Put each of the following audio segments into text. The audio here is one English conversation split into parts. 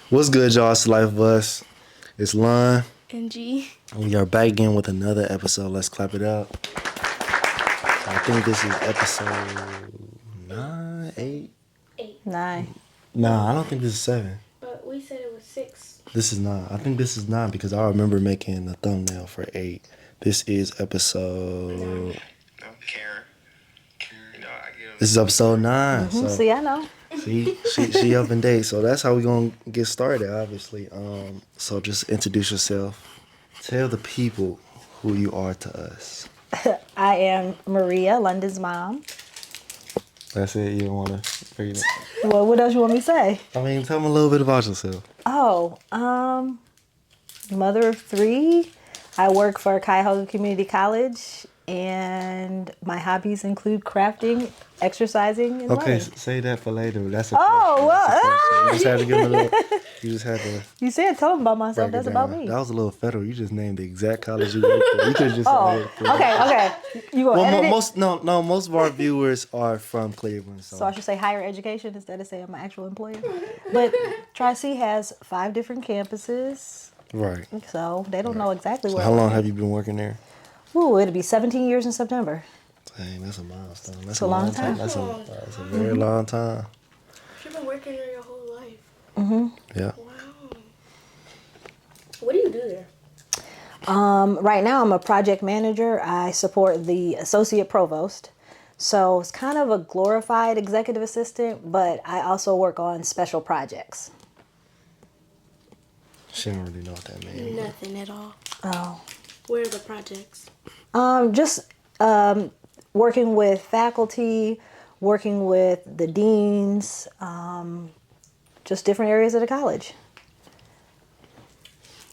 What's good, y'all? It's Life of Us. It's Lon. And G. We are back again with another episode. Let's clap it up. So I think this is episode 9, 8? 9. Nah, I don't think this is 7. But we said it was 6. This is 9. I think this is 9 because I remember making the thumbnail for 8. This is episode... This is episode 9. Mm-hmm. So, See, I know. see, she up in date. So that's how we gonna get started, obviously. So just introduce yourself. Tell the people who you are to us. I am Maria, London's mom. That's it. You don't want to. Well, what else you want me to say? I mean, tell me a little bit about yourself. Oh, mother of 3. I work for Cuyahoga Community College, and my hobbies include crafting, exercising, and Okay, learning. say that for later. That's a Oh, question. well, You just had to give a little. You just had to. You said tell them about myself. break it That's about down. me. That was a little federal. You just named the exact college you work for. You could have just. Oh, said okay. You gonna edit it? Most of our viewers are from Cleveland. So I should say higher education instead of saying my actual employer. But Tri-C has 5 different campuses, Right. so they don't know exactly where. How long have you been working there? Ooh, it'll be 17 years in September. Dang, that's a milestone. That's It's a long time. That's a very long time. You've been working there your whole life. Mm-hmm. Yeah. Wow. What do you do there? Right now, I'm a project manager. I support the associate provost. So it's kind of a glorified executive assistant, but I also work on special projects. She don't really know what that means. Nothing at all. Oh. Where are the projects? Just working with faculty, working with the deans, just different areas of the college.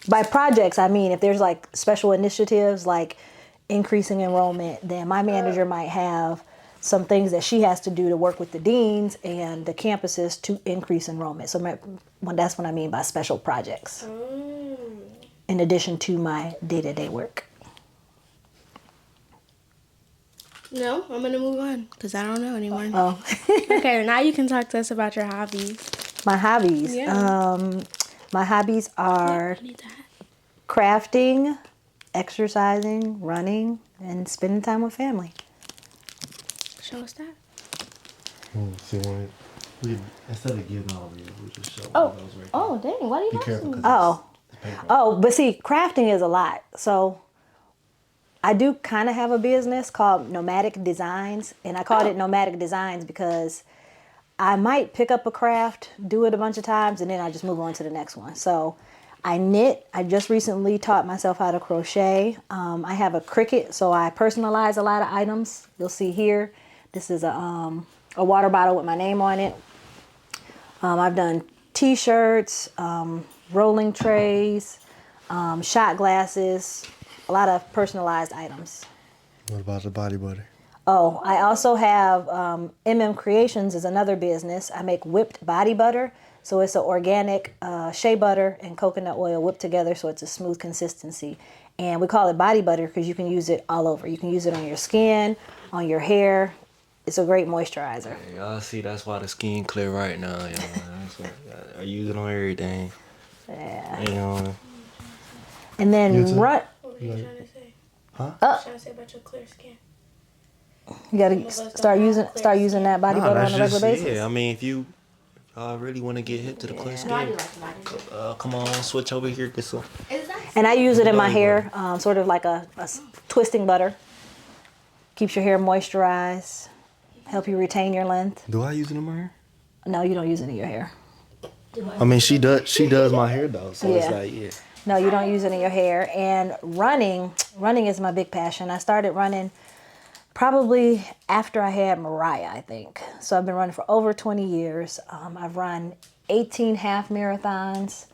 By projects, I mean if there's like special initiatives like increasing enrollment, then my manager might have some things that she has to do to work with the deans and the campuses to increase enrollment. So that's what I mean by special projects, in addition to my day-to-day work. No, I'm going to move on because I don't know anymore. Oh. Okay, now you can talk to us about your hobbies. My hobbies. Yeah. My hobbies are I need that. crafting, exercising, running, and spending time with family. Show us that. Instead of giving all of you, we just show Oh. those right Oh, dang. Why do you Be have careful. some? 'Cause Oh. it's paper. Oh, but see, crafting is a lot. So I do kind of have a business called Nomadic Designs, and I called it Nomadic Designs because I might pick up a craft, do it a bunch of times, and then I just move on to the next one. So I knit. I just recently taught myself how to crochet. I have a Cricut, so I personalize a lot of items. You'll see here, this is a water bottle with my name on it. I've done T-shirts, rolling trays, shot glasses, a lot of personalized items. What about the body butter? Oh, I also have MM Creations is another business. I make whipped body butter. So it's an organic shea butter and coconut oil whipped together so it's a smooth consistency. And we call it body butter because you can use it all over. You can use it on your skin, on your hair. It's a great moisturizer. Hey, y'all see, that's why the skin clear right now, y'all. That's what, I use it on everything. Yeah. You know, And then You too? What were you trying to say? Huh? What were you trying to say about your clear skin? You gotta start using that body butter on a regular basis. Yeah, I mean, if you really want to get hit to the clear skin, come on, switch over here, get some. And I use it in my hair, sort of like a twisting butter. Keeps your hair moisturized, help you retain your length. Do I use it in my hair? No, you don't use it in your hair. I mean, she does my hair though, so it's Yeah. like, yeah. No, you don't use it in your hair. And running is my big passion. I started running probably after I had Mariah, I think. So I've been running for over 20 years. I've run 18 half marathons,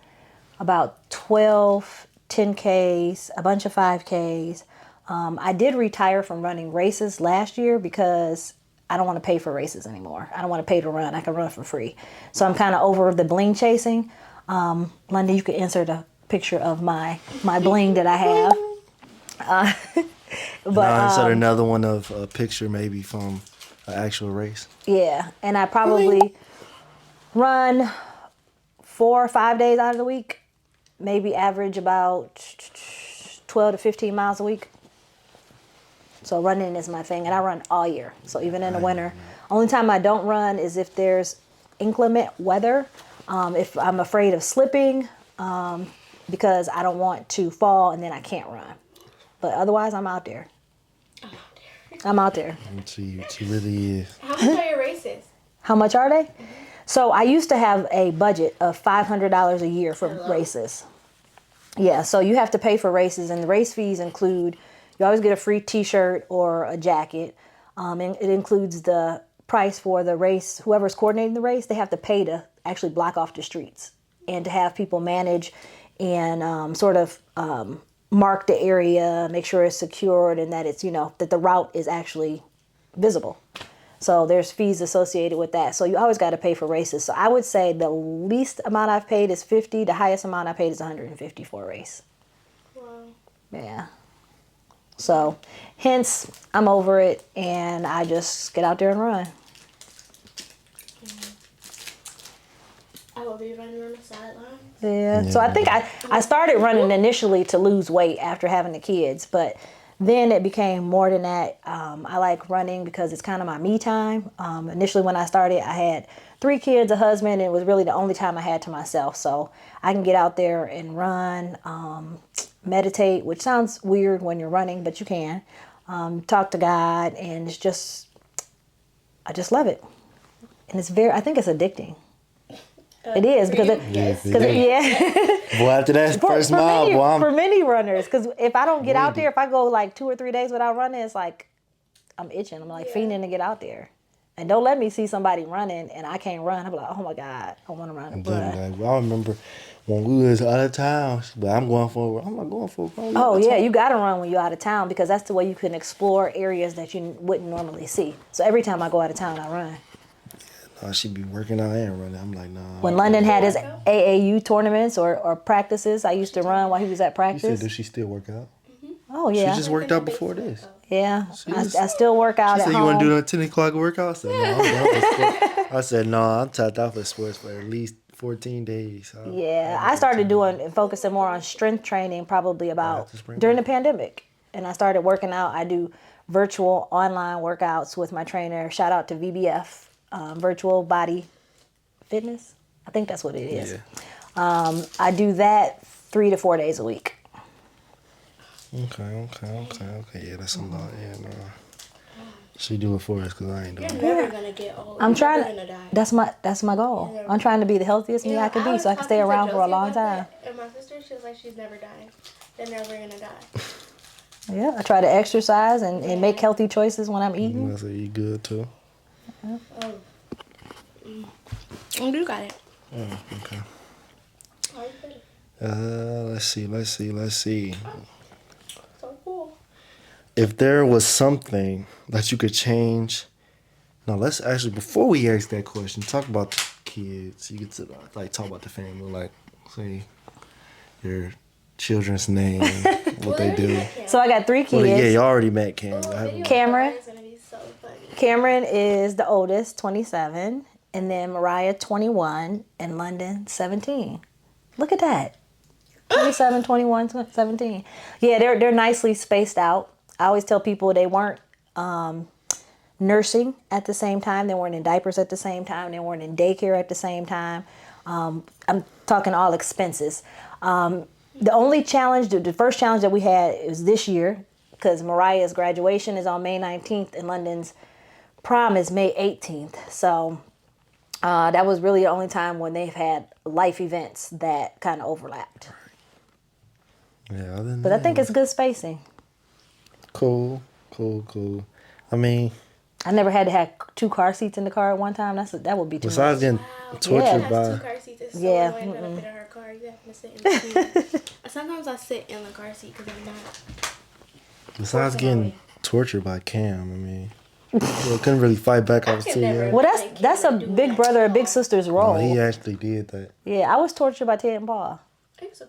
about 12 10Ks, a bunch of 5Ks. I did retire from running races last year because I don't want to pay for races anymore. I don't want to pay to run. I can run for free. So I'm kind of over the bling chasing. London, you can insert a picture of my bling that I have. But insert another one of a picture maybe from an actual race. yeah, and I probably run 4 or 5 days out of the week, maybe average about 12 to 15 miles a week. So running is my thing, and I run all year. So even in the winter, only time I don't run is if there's inclement weather, if I'm afraid of slipping, because I don't want to fall and then I can't run. But otherwise, I'm out there. I'm out there. She really is. How much are your races? How much are they? So I used to have a budget of $500 a year for races. Yeah, so you have to pay for races, and the race fees include, you always get a free t-shirt or a jacket. And it includes the price for the race. Whoever's coordinating the race, they have to pay to actually block off the streets and to have people manage and mark the area, make sure it's secured and that it's, that the route is actually visible. So there's fees associated with that. So you always got to pay for races. So I would say the least amount I've paid is 50. The highest amount I paid is 150 for a race. Wow. Yeah. So hence I'm over it and I just get out there and run. I will be running on the sidelines. Yeah. So I think I started running initially to lose weight after having the kids, but then it became more than that. I like running because it's kind of my me time. Initially when I started, I had 3 kids, a husband, and it was really the only time I had to myself. So I can get out there and run, meditate, which sounds weird when you're running, but you can. Talk to God, and it's just, I just love it. And I think it's addicting. It is because Boy, after that first mile, for many runners, because if I don't get out there, if I go like 2 or 3 days without running, it's like I'm itching. I'm like fiending to get out there. And don't let me see somebody running and I can't run. I'm like, oh my God, I want to run. I remember when we was out of town, but I'm not going for a run. Oh yeah, you gotta run when you're out of town because that's the way you can explore areas that you wouldn't normally see. So every time I go out of town, I run. She'd be working out and running. I'm like, nah. When London had his AAU tournaments or practices, I used to run while he was at You practice. said, does she still work out? Oh yeah. She just worked out before this. Yeah, I still work out She at said, home. you want to do the 10 o'clock workout? I said, no, I'm done for sports. I said, no, I'm tapped out for sports for at least 14 days. I started focusing more on strength training probably about during the pandemic. And I started working out. I do virtual online workouts with my trainer. Shout out to VBF, Virtual Body Fitness. I think that's what it is. Yeah. I do that 3 to 4 days a week. Okay. Yeah, that's a lot. Yeah, no. She do it for us because I ain't doing it. You're never gonna get old. I'm trying to die. That's my goal. I'm trying to be the healthiest me I can be so I can stay around for a long time. And my sister, she was like, she's never dying. They're never gonna die. Yeah, I try to exercise and make healthy choices when I'm eating. I say you good too. You got it. Okay. How you feeling? Let's see. So cool. If there was something that you could change, no, let's actually, before we ask that question, talk about the kids. You get to talk about the family, like say your children's name, what they do. So I got 3 kids. Well, yeah, you already met Cam. Cameron. It's gonna be so funny. Cameron is the oldest, 27, and then Mariah, 21, and London, 17. Look at that. 27, 21, 17. Yeah, they're nicely spaced out. I always tell people they weren't nursing at the same time. They weren't in diapers at the same time. They weren't in daycare at the same time. I'm talking all expenses. The only challenge, the first challenge that we had is this year, because Mariah's graduation is on May 19th and London's prom is May 18th. So that was really the only time when they've had life events that kind of overlapped. Yeah, But I think it's good spacing. Cool. I mean, I never had to have 2 car seats in the car at one time. That would be too besides much. getting tortured Has by. 2 car seats. It's so Yeah, annoying that I fit in her car. You have to sit in between. Sometimes I sit in the car seat because I'm not. Besides getting tortured by Cam, I mean, well, couldn't really fight back. I was too young. Well, that's a big brother, a big sister's role. Oh, he actually did that. Yeah, I was tortured by Ted and Paul.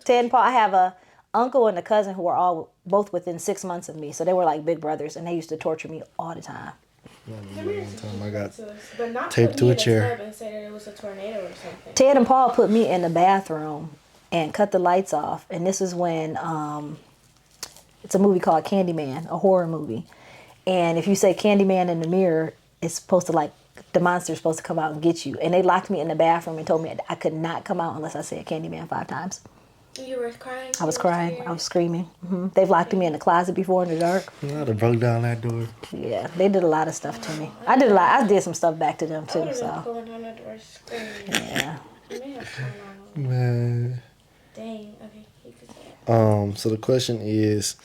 Ted and Paul. I have a uncle and a cousin who are both within 6 months of me, so they were like big brothers, and they used to torture me all the time. One time I got but not taped put to me a in a chair. tub and say that it was a tornado or something. Ted and Paul put me in the bathroom and cut the lights off. And this is when it's a movie called Candyman, a horror movie. And if you say Candyman in the mirror, it's supposed to like the monster's supposed to come out and get you. And they locked me in the bathroom and told me I could not come out unless I said Candyman 5 times. You were crying? I was crying. I was screaming. They've locked me in the closet before in the dark. I'd have broke down that door. Yeah, they did a lot of stuff to me. I did a lot. I did some stuff back to them I too. would have been So pulling on the door screaming. yeah. Man. Dang. Okay, you could say it. So the question is,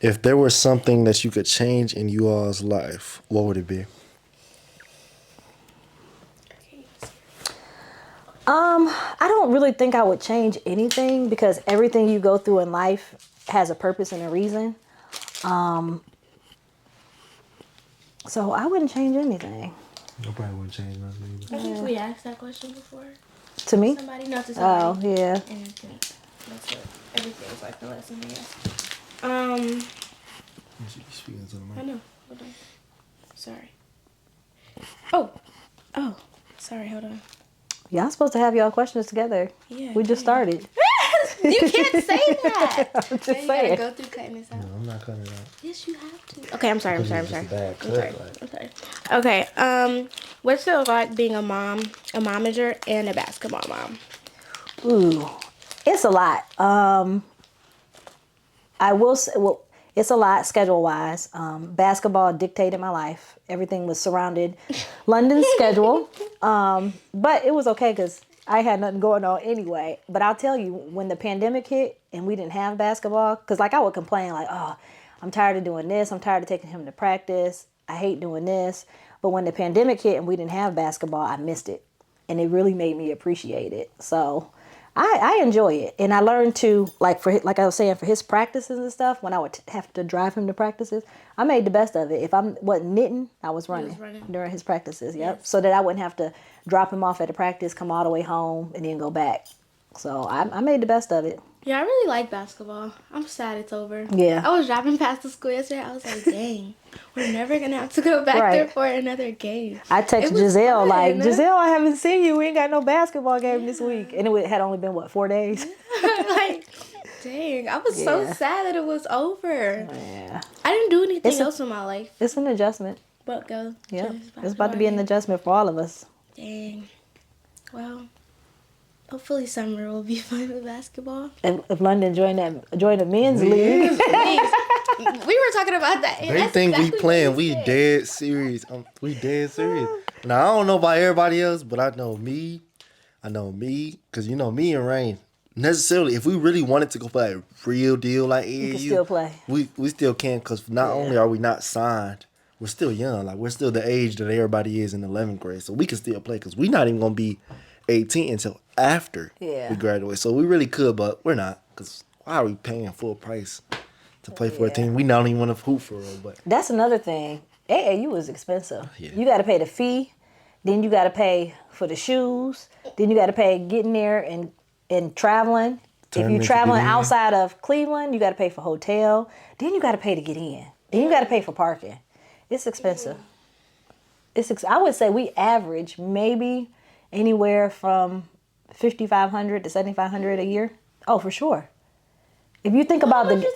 if there was something that you could change in you all's life, what would it be? I don't really think I would change anything because everything you go through in life has a purpose and a reason. So I wouldn't change anything. I probably wouldn't change nothing either. I think we asked that question before. To me? Somebody, not to Oh, somebody. yeah. And I think that's what everything's like the lesson, I guess. You should be speaking to the mic. I know. Hold on. Sorry. Oh. Sorry, hold on. Y'all supposed to have y'all questions together. Yeah. We just started. You can't say that. I'm just You saying. gotta go through cutting this out. No, I'm not cutting it out. Yes, you have to. Okay, I'm sorry. It's just a bad cut, like. Okay. Okay. What's it like being a mom, a momager, and a basketball mom? Ooh, it's a lot. I will say, well, it's a lot schedule wise. Basketball dictated my life. Everything was surrounded London's schedule. But it was okay because I had nothing going on anyway. But I'll tell you, when the pandemic hit and we didn't have basketball, because like I would complain like, oh, I'm tired of doing this. I'm tired of taking him to practice. I hate doing this. But when the pandemic hit and we didn't have basketball, I missed it. And it really made me appreciate it. So I enjoy it. And I learned to, like I was saying, for his practices and stuff, when I would have to drive him to practices, I made the best of it. If I wasn't knitting, I was running during his practices. Yep. Yes. So that I wouldn't have to drop him off at a practice, come all the way home, and then go back. So I made the best of it. Yeah, I really like basketball. I'm sad it's over. Yeah. I was driving past the school yesterday. I was like, dang, we're never going to have to go back Right. there for another game. I It texted was Giselle, fun. like, Giselle, I haven't seen you. We ain't got no basketball game this week. And it had only been, 4 days? Like, dang, I was so Yeah. sad that it was over. Yeah. I didn't do anything It's a- else in my life It's an adjustment. but go. Yeah. to this It's about to be an basketball adjustment for all of us. game. Dang. Well, hopefully summer will be fun with basketball. If London joined the men's league. Please. We were talking about that. They think we playing. We dead serious. We dead serious. Now, I don't know about everybody else, but I know me. Because, me and Rain, necessarily, if we really wanted to go play a real deal like AAU, You can still play. We still can, because not only are we not signed, we're still young. Like, we're still the age that everybody is in 11th grade. So we can still play, because we're not even going to be 18 until after we graduate. So we really could, but we're not, because why are we paying full price to play for a team? We don't even want to hoop for real. But That's another thing. AAU is expensive. Yeah. You got to pay the fee. Then you got to pay for the shoes. Then you got to pay getting there and traveling. If you're Tournaments to traveling get in. outside of Cleveland, you got to pay for hotel. Then you got to pay to get in. Then you got to pay for parking. It's expensive. I would say we average maybe anywhere from $5,500 to $7,500 a year. Oh, for sure. If you think about How much is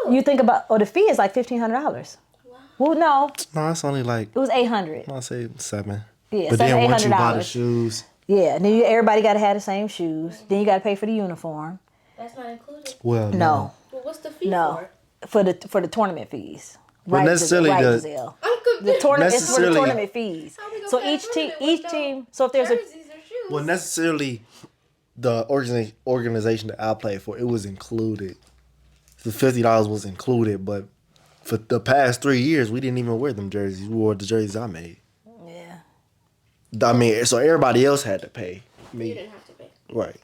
AAU? you think about the fee is like $1,500. Wow. Well, no, no, it's only like, it was $800. I'll say 7. Yeah, But then once you buy the $800. shoes, Yeah, and then everybody got to have the same shoes. Then you got to pay for the uniform. That's not included. well, No, Well, what's the fee no, for? for the tournament fees. Well, necessarily right, the- Giselle. I'm confused. The tournament it's for the necessarily- tournament fees. How we gonna So play a each tournament team, with no So if there's a jerseys or shoes? well, necessarily the organization that I played for, it was included. The $50 was included, but for the past 3 years, we didn't even wear them jerseys. We wore the jerseys I made. yeah. I mean, so everybody else had to pay. You Me, didn't have to pay. right?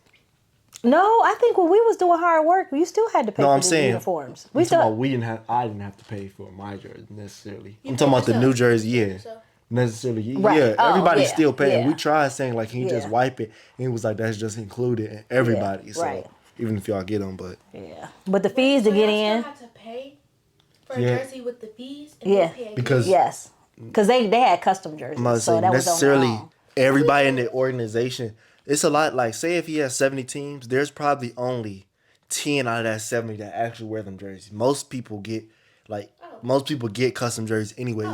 No, I think when we was doing hard work, you still had to pay No, for I'm the saying uniforms. I didn't have to pay for my jersey necessarily. I'm talking about the new jersey, yeah. So, Necessarily, Right. yeah. Oh, Everybody's yeah, still paying. yeah. We tried saying like, can you just Yeah. wipe it? And it was like that's just included in everybody. So right. even if y'all get them, but Yeah, but the fees to get y'all in, still have to pay for a Yeah. jersey with the fees? And Yeah. they pay again? Because- yes, Because they had custom jerseys, I'm not so saying that was on their necessarily own. everybody in the organization. It's a lot. Like, say if he has 70 teams, there's probably only 10 out of that 70 that actually wear them jerseys. Most people get custom jerseys anyway.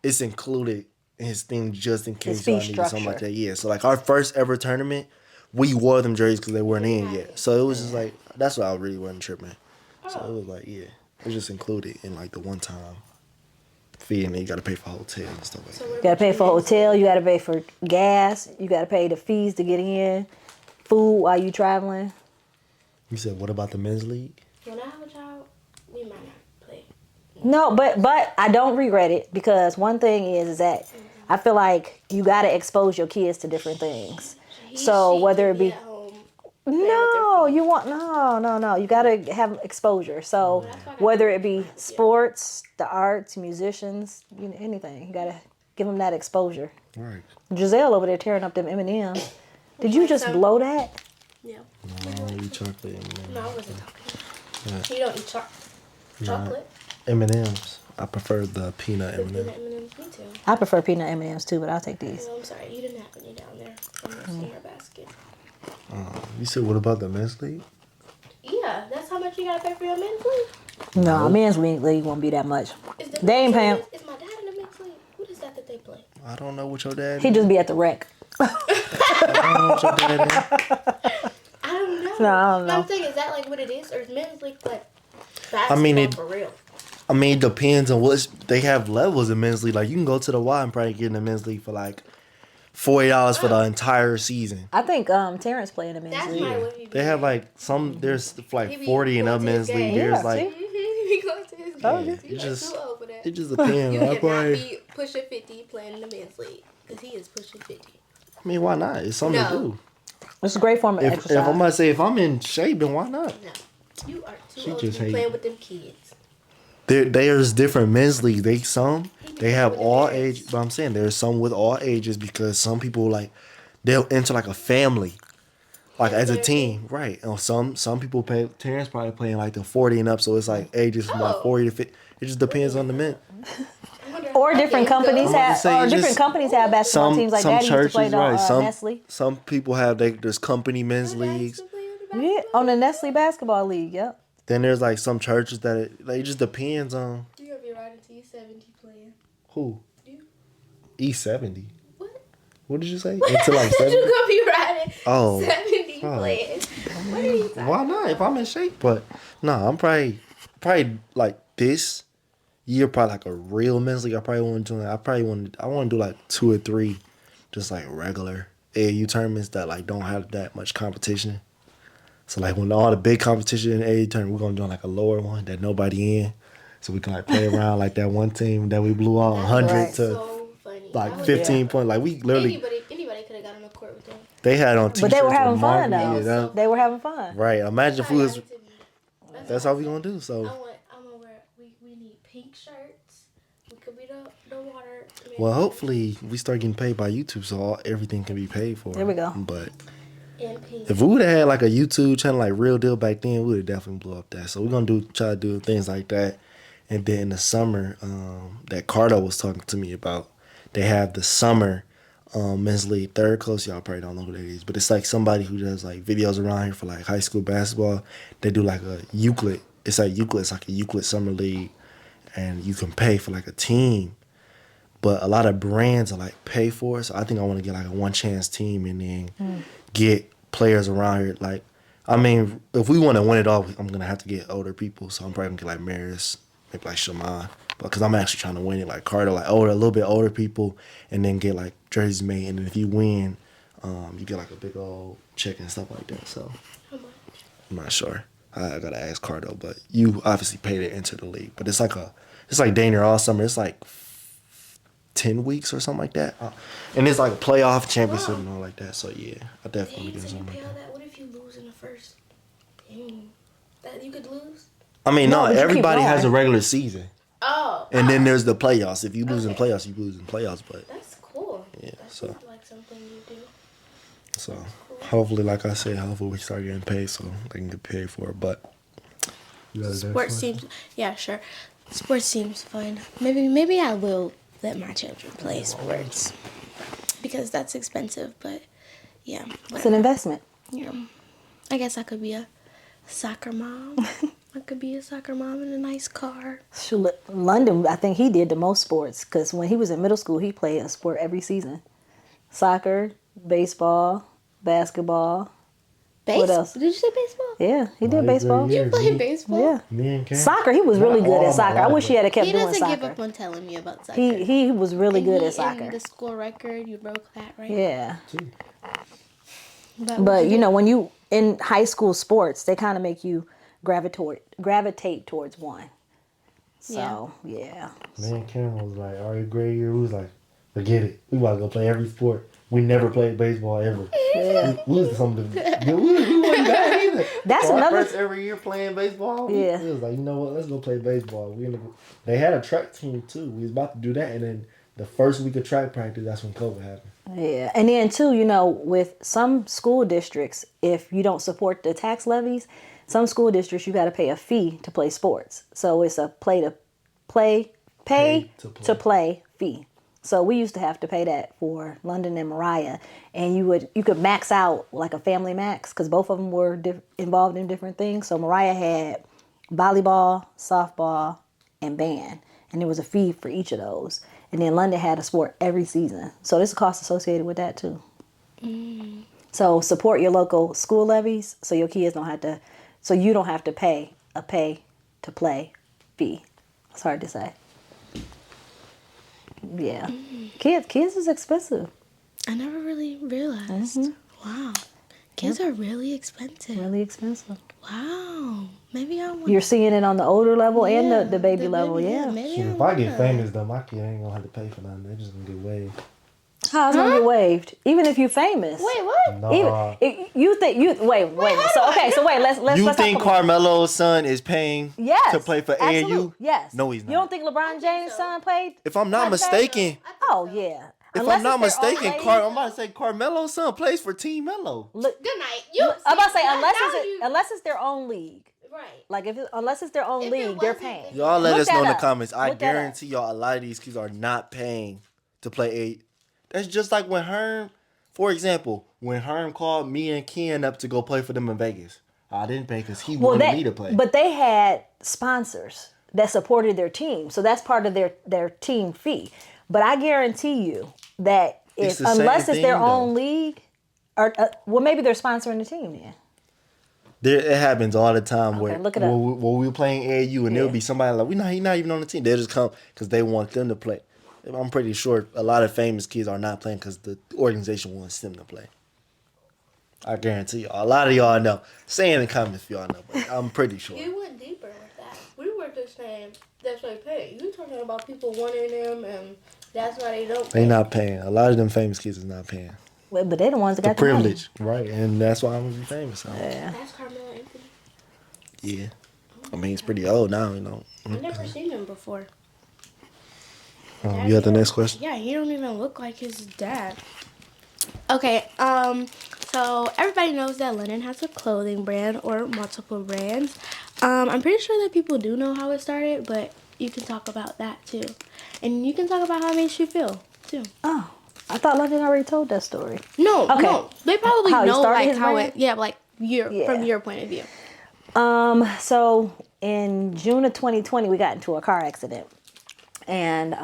It's included in his thing just in case fee y'all need something structure. like that. Yeah. So like our first ever tournament, we wore them jerseys because they weren't in yet. So it was just like that's why I really wasn't tripping. So it was like it was just included in like the one time fee, and then you got to pay for hotel and stuff like that. You gotta pay for hotel, you gotta pay for gas, you gotta pay the fees to get in, food while you traveling. You said what about the men's league? When I have a child, we might not play. No, but I don't regret it because one thing is that I feel like you gotta expose your kids to different things. So whether it be no, you want no. You gotta have exposure. So whether it be sports, the arts, musicians, anything, you gotta give them that exposure. Right. Giselle over there tearing up them M&Ms. Did you just blow that? Yeah. No, I don't eat chocolate. No, I wasn't talking. You don't eat chocolate? M&M's. I prefer the peanut The M&M's. peanut M&Ms, me too. I prefer peanut M&Ms too, but I'll take these. No, I'm sorry, you didn't have any down there in your senior basket. You said what about the men's league? Yeah, that's how much you gotta pay for your men's league? No, men's league won't be that much. Is the They ain't paying. Is my dad in the men's league? What is that they play? I don't know what your dad. He just be at the rec. I don't know what your dad is. I don't know. No, I don't know. I'm saying, is that like what it is? Or is men's league like basketball for real? I mean, it depends on they have levels in men's league. Like you can go to the Y and probably get in the men's league for like $40 for the entire season. I think Terrence play in the men's That's league. my way. They have like there's like He be 40 and going up to men's his league. game. There's Yeah, like see? He goes to his Oh, games. yeah. You just- too old for that. it just depends. You I cannot probably, be pushing 50 playing in the men's league. Because he is pushing 50. I mean, why not? It's something to No. do. It's a great form of If exercise. I'm gonna say if I'm in shape, then why not? No. You are She too old just to be hate- playing with them kids. There's different men's leagues. They have with all the age, but I'm saying there's some with all ages because some people like they'll enter like a family, like as a team, right? And some people pay. Terrence probably playing like the 40 and up, so it's like ages from like 40 to 50. It just depends on the men. Or different companies have, say or it's different just- companies have basketball Some teams like some that. He used to churches, play the right? Nestle. Some people have there's company men's leagues. Yeah, on the Nestle basketball league. Yep. Then there's like some churches that it just depends on You're going to be riding T70 playing. who. You? E70. What? What did you say? Until like You're 70. going to be riding Oh. 70 Oh. playing. What are you talking Why not? If I'm in shape, but no, I'm probably like this year, probably like a real men's league. I want to do like 2 or 3, just like regular AAU tournaments that like don't have that much competition. So like when all the big competition in AAU tournament, we're gonna do like a lower one that nobody in, so we can like play around like that one team that we blew out 100 Right. to so funny. like 15 points. Like we literally Anybody could have got on the court with them. they had on t-shirts. But they were with having fun Marvin. though. Yeah, that- They were having fun. right. Imagine if we was. That's That's how we gonna do. So. I'm gonna wear. We need pink shirts. We could be the water. Well, hopefully we start getting paid by YouTube, so everything can be paid for. There we go. But And pink. if we would have had like a YouTube channel like Real Deal back then, we would have definitely blew up that. So we're gonna try to do things like that. And then in the summer, that Cardo was talking to me about, they have the summer men's league. Third Coast, y'all probably don't know who that is, but it's like somebody who does like videos around here for like high school basketball. They do like a Euclid. It's like a Euclid summer league, and you can pay for like a team. But a lot of brands are like pay for it. So I think I want to get like a one chance team and then get players around here. Like, I mean, if we want to win it all, I'm going to have to get older people. So I'm probably going to get like Maris, maybe like Shaman. Because I'm actually trying to win it like Carter, like a little bit older people, and then get like jerseys made. And then if you win, you get like a big old check and stuff like that. So How much? I'm not sure. I got to ask Cardo. But you obviously paid it into the league. But it's like Daniel all summer. It's like 10 weeks or something like that. And it's like a playoff championship and all like that. So yeah, I definitely Dang, get so you something pay like all that. that? What if you lose in the first? Dang. That you could lose? I mean, No, no, but you keep everybody has a going. regular season. Oh. And then there's the playoffs. If you lose in the playoffs, you lose in the playoffs. But That's cool. Yeah, That so- seems like something you do. so hopefully, like I said, hopefully we start getting paid so they can get paid for it. But you got a Sports seems, yeah, sure. Sports seems fun. Maybe I will let my children play sports because that's expensive. But yeah, It's an investment. yeah, I guess I could be a soccer mom. I could be a soccer mom in a nice car. London, I think he did the most sports because when he was in middle school, he played a sport every season. Soccer, baseball, basketball. What else? Did you say baseball? Yeah, he did baseball. You played baseball? Yeah. Me and Cam. Soccer, he was really good at soccer. I wish he had kept He doing doesn't soccer. give up on telling me about soccer. He was really good And at soccer. In the school record, you broke that, right? Yeah. But But you know, when you in high school sports, they kind of make you gravitate towards one. So yeah. Me and Cam was like, our grade year, we was like, forget it. We about to go play every sport. We never played baseball ever. Yeah. We was some of the, we wasn't bad either. That's so another. Our first every year playing baseball. Yeah. We was like, you know what? Let's go play baseball. They had a track team too. We was about to do that, and then the first week of track practice, that's when COVID happened. Yeah, and then too, you know, with some school districts, if you don't support the tax levies, some school districts you got to pay a fee to play sports. So it's a pay to play fee. So we used to have to pay that for London and Mariah, and you could max out like a family max because both of them were involved in different things. So Mariah had volleyball, softball, and band, and there was a fee for each of those. And then London had a sport every season, so there's a cost associated with that too. So support your local school levies, so your kids don't have to, so you don't have to pay a pay to play fee. It's hard to say. Yeah, kids is expensive. I never really realized. Wow. Kids are really expensive. Really expensive. Wow. Maybe I want. You're seeing it on the older level and the baby level. Yeah. Maybe Shit, if I get famous though, my kid ain't gonna have to pay for nothing. They just gonna get waived. How's it gonna get waived? Even if you're famous. Wait, what? No. You think you wait. So okay, so wait. Let's. You let's think talk about- Carmelo's son is paying Yes, to play for absolutely. AAU? Yes. No, he's not. You don't think LeBron James' son played? If I'm not mistaken, Oh yeah. if Unless I'm not it's their own mistaken, league. I'm about to say Carmelo's son plays for Team Mello. Look, Good night. I'm about to say unless unless it's their own league. Right. Like unless it's their own If it league, they're wasn't, paying. then- Y'all let Look us know in that the up. comments. I Look that up. guarantee y'all a lot of these kids are not paying to play A. That's just like when Herm, for example, when Herm called me and Ken up to go play for them in Vegas. I didn't pay because he wanted me to play. But they had sponsors that supported their team, so that's part of their team fee. But I guarantee you that It's if the same unless it's their thing, own though. league, or well, maybe they're sponsoring the team then. It happens all the time Okay, where look it up. when we were playing AAU and Yeah. there'll be somebody like, he's not even on the team. They'll just come because they want them to play. I'm pretty sure a lot of famous kids are not playing because the organization wants them to play. I guarantee y'all. A lot of y'all know. Say in the comments if y'all know, but I'm pretty sure. You went deeper with that. We were just saying that's why they pay. You talking about people wanting them and that's why they don't pay. They not paying. A lot of them famous kids is not paying. Well, but they're the ones that The got the money. privilege, right? And that's why I'm gonna be famous. So. Yeah. That's Carmelo Anthony. Yeah. I mean, he's pretty old now, you know. I've never seen him before. You have the next question? Yeah, he don't even look like his dad. Okay, so everybody knows that Lennon has a clothing brand or multiple brands. I'm pretty sure that people do know how it started, but you can talk about that too. And you can talk about how it makes you feel too. Oh, I thought London already told that story. No, Okay. no. They probably How he know started like his how brand? it like Yeah. from your point of view. So in June of 2020, we got into a car accident. And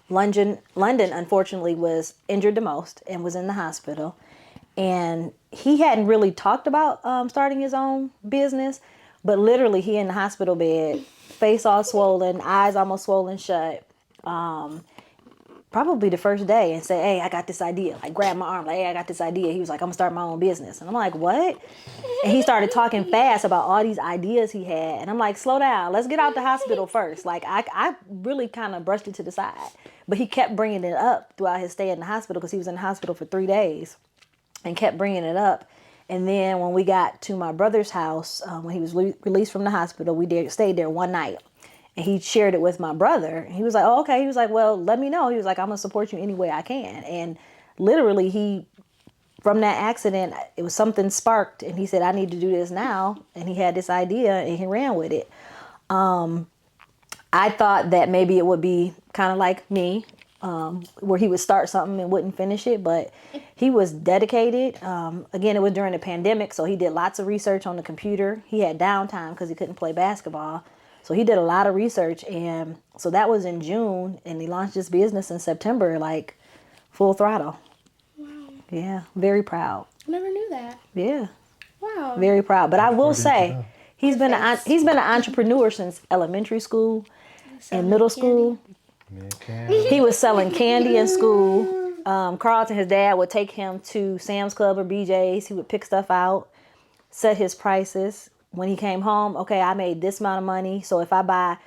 London, unfortunately, was injured the most and was in the hospital. And he hadn't really talked about starting his own business, but literally he in the hospital bed, face all swollen, eyes almost swollen shut. Probably the first day and say, hey, I got this idea. Like grab my arm, like, hey, I got this idea. He was like, I'm gonna start my own business. And I'm like, what? And he started talking fast about all these ideas he had. And I'm like, slow down. Let's get out the hospital first. Like I really kind of brushed it to the side. But he kept bringing it up throughout his stay in the hospital because he was in the hospital for 3 days and kept bringing it up. And then when we got to my brother's house, when he was released from the hospital, we stayed there one night. And he shared it with my brother. He was like, oh, okay. He was like, well, let me know. He was like, I'm going to support you any way I can. And literally, from that accident, it was something sparked. And he said, I need to do this now. And he had this idea and he ran with it. I thought that maybe it would be kind of like me, where he would start something and wouldn't finish it, but he was dedicated. Again, it was during the pandemic, so he did lots of research on the computer. He had downtime because he couldn't play basketball. So he did a lot of research, and so that was in June, and he launched his business in September, like full throttle. Wow. Yeah, very proud. Never knew that. Yeah, Wow. very proud. But I will say, he's been an entrepreneur since elementary school and middle school. He was selling candy in school. Carlton, his dad, would take him to Sam's Club or BJ's. He would pick stuff out, set his prices. When he came home, okay, I made this amount of money. So if I buy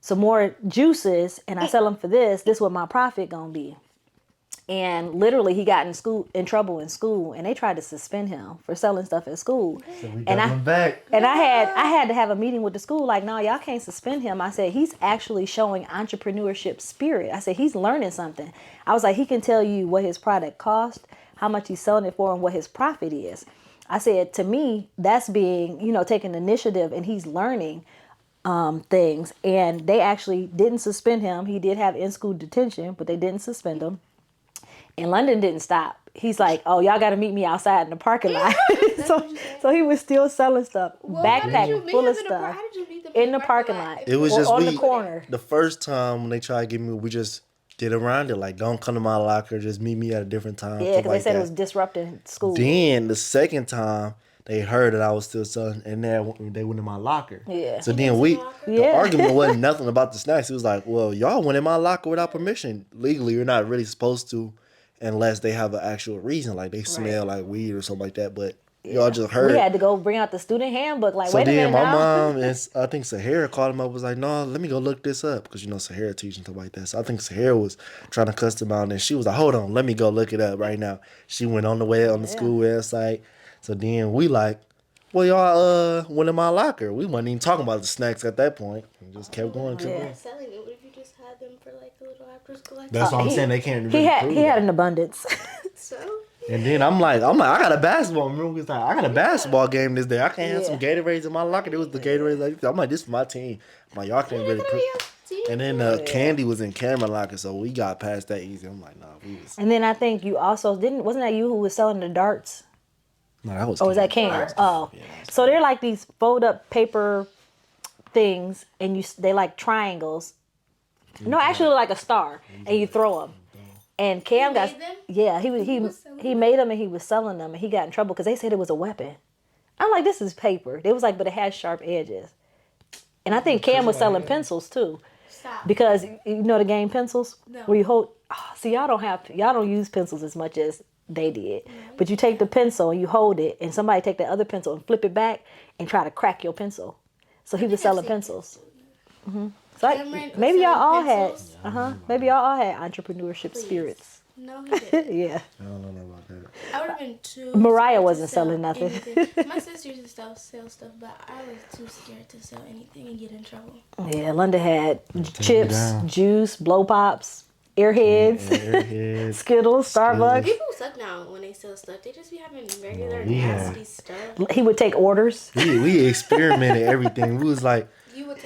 some more juices and I sell them for this what my profit gonna be. And literally, he got in trouble in school, and they tried to suspend him for selling stuff at school. So we got him back. And I had to have a meeting with the school. Like, no, y'all can't suspend him. I said he's actually showing entrepreneurship spirit. I said he's learning something. I was like, he can tell you what his product cost, how much he's selling it for, and what his profit is. I said, to me, that's being, taking initiative, and he's learning things. And they actually didn't suspend him. He did have in-school detention, but they didn't suspend him. And London didn't stop. He's like, oh, y'all got to meet me outside in the parking lot. so he was still selling stuff, backpack full of stuff in the parking lot. It was just on the corner. The first time when they tried to get me, we just did around it. Like, don't come to my locker. Just meet me at a different time. Yeah, because they said it was disrupting school. Then the second time, they heard that I was still selling, and they went in my locker. Yeah. So then the argument wasn't nothing about the snacks. It was like, well, y'all went in my locker without permission. Legally, you're not really supposed to unless they have an actual reason, like they smell like weed or something like that. But y'all just heard. We had to go bring out the student handbook. Like, so wait a minute my now. mom and I think Sahara called him up, was like, no, let me go look this up. Because, Sahara teaching stuff like that. So I think Sahara was trying to cuss him out. And she was like, hold on, let me go look it up right now. She went on the school website. So then we like, well, y'all went in my locker. We wasn't even talking about the snacks at that point. We just kept going. Selling it. What if you just had them for like a little after school activity? That's what I'm saying. They can't really He had an abundance. So? And then I'm like, I got a basketball. Remember, we was like, I got a basketball game this day. I can't have some Gatorades in my locker. It was the Gatorades. Like, I'm like, this is my team. I'm like, y'all can't really prove. And then candy was in camera locker, so we got past that easy. I'm like, nah, we was. And then I think you also wasn't that you who was selling the darts? No, that was. Or was that Cam? Oh, yeah, so they're like these fold up paper things, and they like triangles. No, actually like a star, and you throw them. And Cam got he made them and he was selling them, and he got in trouble because they said it was a weapon. I'm like, this is paper. They was like, but it has sharp edges. And I think Cam was selling pencils too. Stop. Because the game pencils? No. Where you hold see, y'all don't use pencils as much as they did. But you take the pencil and you hold it, and somebody take the other pencil and flip it back and try to crack your pencil. So he was selling pencils. Mm-hmm. So maybe y'all all had maybe y'all all had entrepreneurship spirits. No, he didn't. Yeah. I don't know about that. I would have been too. Mariah wasn't selling nothing. My sister used to sell stuff, but I was too scared to sell anything and get in trouble. Yeah, London had chips, juice, blow pops, airheads, Skittles, Starbucks. People suck now when they sell stuff. They just be having regular nasty stuff. He would take orders. We experimented everything. We was like. He would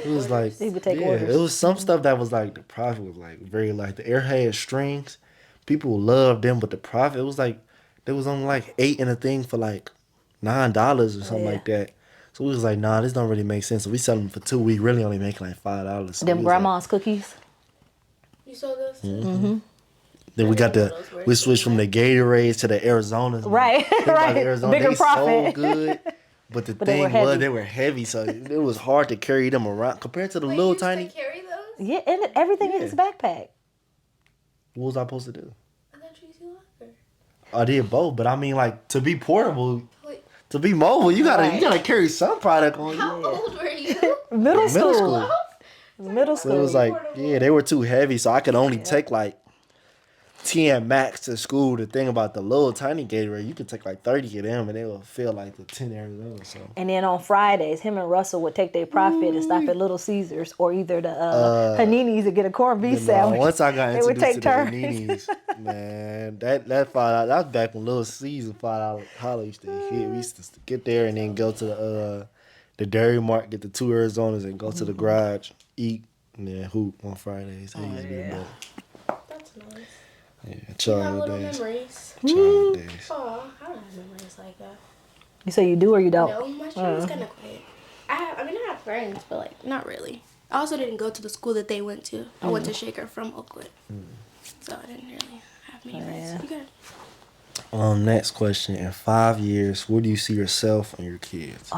take orders. It was some stuff that was like the profit was like very like the airhead strings. People loved them, but the profit was like there was only like 8 in a thing for like $9 or something like that. So we was like, nah, this don't really make sense. So we sell them for $2. We really only making like $5. So them grandma's cookies. You sold those too? Mm-hmm. Then we switched from the Gatorades to the Arizonas. Right, right. Arizona, bigger profit. So good. But the thing was, they were heavy, so it was hard to carry them around compared to the little tiny. You carry those? Yeah, and everything in his backpack. What was I supposed to do? I thought you used your locker. I did both, but I mean, like to be portable, to be mobile, you gotta carry some product on you. How old were you? Middle school. So it was like, they were too heavy, so I could only take like 10 max to school. The thing about the little tiny Gatorade, you could take like 30 of them and they will feel like the 10 Arizona. So. And then on Fridays, him and Russell would take their profit and stop at Little Caesars or either the Panini's to get a corned beef sandwich. Once I got introduced to the Panini's, man, that $5, that was back when Little Caesars $5 holler used to hit. We used to get there and then go to the Dairy Mart, get the 2 Arizonas and go to the garage, eat, and then hoop on Fridays. That's nice. Yeah, You have childhood little days. memories. Childhood days. Oh, I don't have memories like that. You say you do or you don't? No, my street was kind of quiet. I have friends, but like not really. I also didn't go to the school that they went to. I went to Shaker from Oakwood, so I didn't really have many friends. yeah. You good? Next question. In 5 years, where do you see yourself and your kids?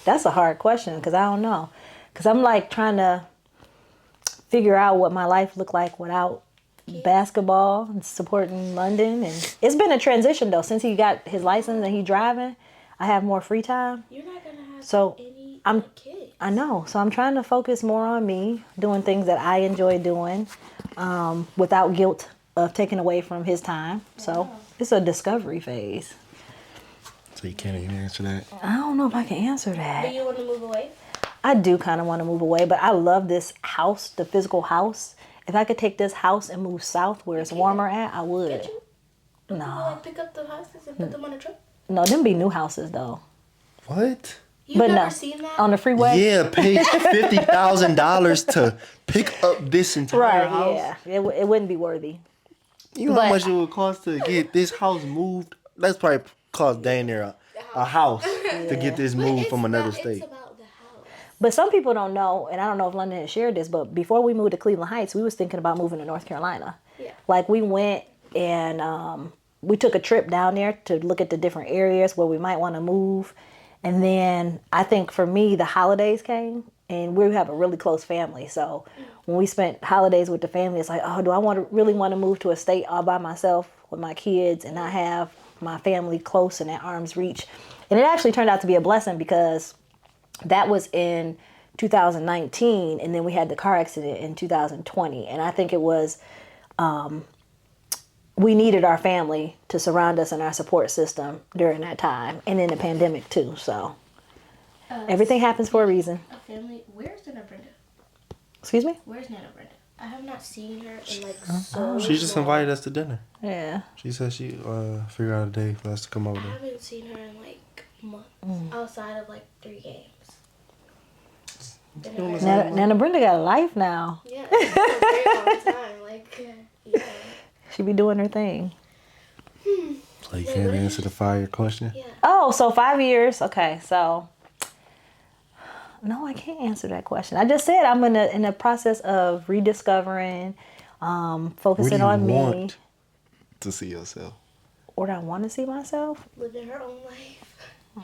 That's a hard question because I don't know. Because I'm like trying to figure out what my life looked like without basketball and supporting London. And it's been a transition though. Since he got his license and he driving, I have more free time. You're not gonna have So any I'm kids. I know. So I'm trying to focus more on me, doing things that I enjoy doing, without guilt of taking away from his time. So it's a discovery phase. So you can't even answer that. I don't know if I can answer Do that. you want to move away? I do kind of want to move away, but I love this house, the physical house. If I could take this house and move south where it's warmer at, I would. Can't you? People No. like pick up the houses and put them on a truck. No, them be new houses though. What? You've But never no. seen that? On the freeway? Yeah, pay $50,000 to pick up this entire Right, house. yeah. It wouldn't be worthy. You know But- how much it would cost to get this house moved? That's probably cost dang near a house to get this But moved it's from another not- state. It's about the house. But some people don't know, and I don't know if London has shared this, but before we moved to Cleveland Heights, we was thinking about moving to North Carolina. Yeah. Like we went and we took a trip down there to look at the different areas where we might want to move. And then I think for me, the holidays came, and we have a really close family. So when we spent holidays with the family, it's like, oh, do I really want to move to a state all by myself with my kids and not have my family close and at arm's reach? And it actually turned out to be a blessing because that was in 2019, and then we had the car accident in 2020. And I think it was, we needed our family to surround us in our support system during that time, and in the pandemic too. So everything happens for a reason. A family. Where's Nana Brenda? Excuse me? Where's Nana Brenda? I have not seen her in like so She just long. invited us to dinner. Yeah. She said she figured out a day for us to come over I there. haven't seen her in like months outside of like 3 games. Been a very- Nana Brenda got a life now. Yeah, it's been a very long time. Like, yeah. She be doing her thing. So you can't answer the fire question? Yeah. Oh, so 5 years. Okay, so no, I can't answer that question. I just said I'm in the process of rediscovering, Where do focusing you on me. want to see yourself? Where do I want to see myself? Living her own life.